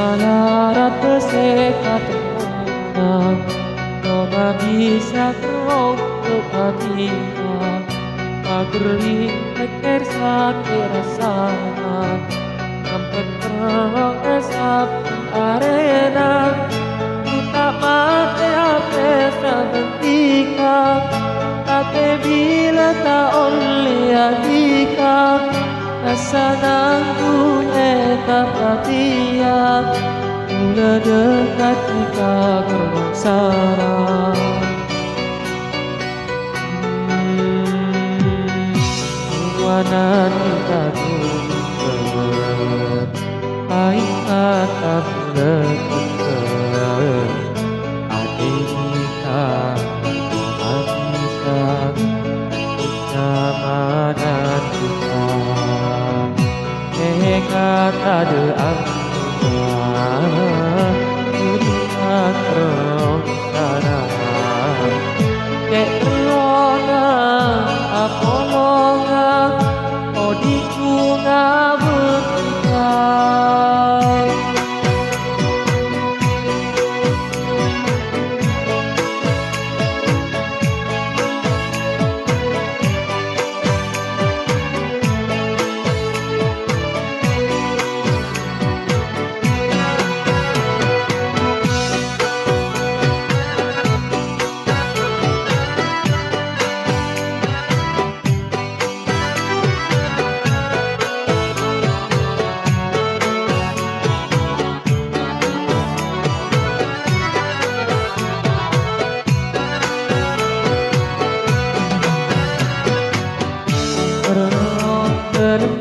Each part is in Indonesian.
Salarat besekat tenang Nona bisa kau kepatika Pagering teker sate rasana Sampai terang esap arena Kita mati ape sebentika Ate bila tak oleh adika Rasa nanggung eta perhatian Mula dekat kita gerbang sarang Wanan kita duduk Aing kata bulet Adik kita bisa Nyamanan kita kata de angka dunia terus sana kek rona apolonga odiku ngabetukan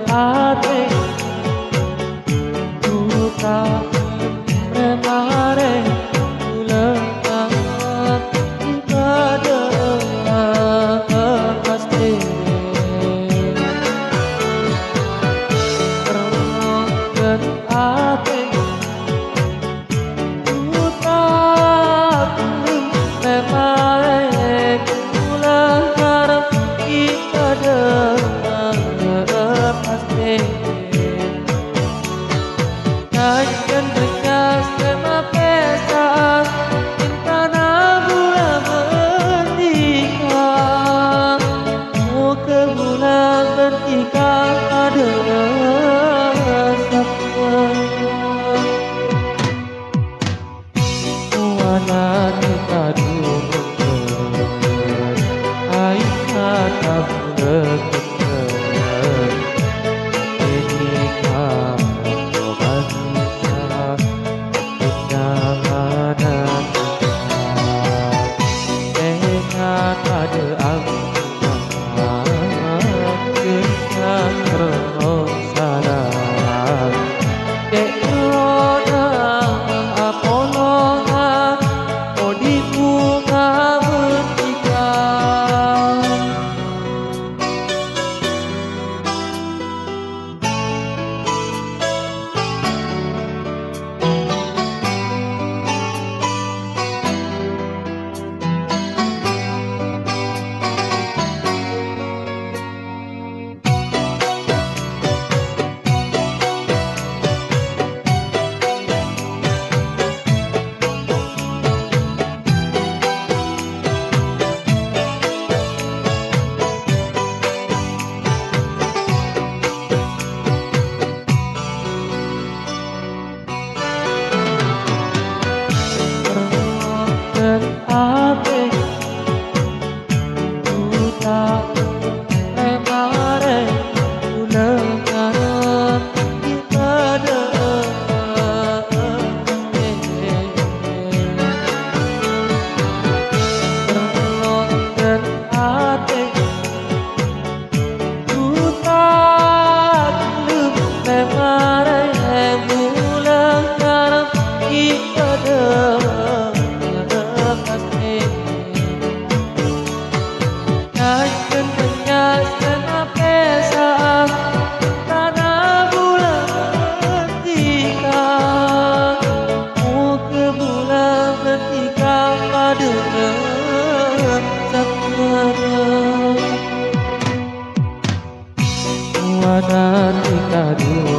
ate duka prepare ulangan pada pasti terangkan ate duka prepare ulangan pada Kajian berkas tema pesta Intana bulan bertika Muka bulan bertika Ada sapanya Wana kita duduk Aing kata bulan pada angka kita terus sadar dek roda apolonga odiku ngabetikan ate duta prepare ulangan pada terangkan ate duta prepare ulangan pada Kajian berkas tema pesta Tanah bulan bertika Muka bulan bertika pada sapanya Wadah kita dulu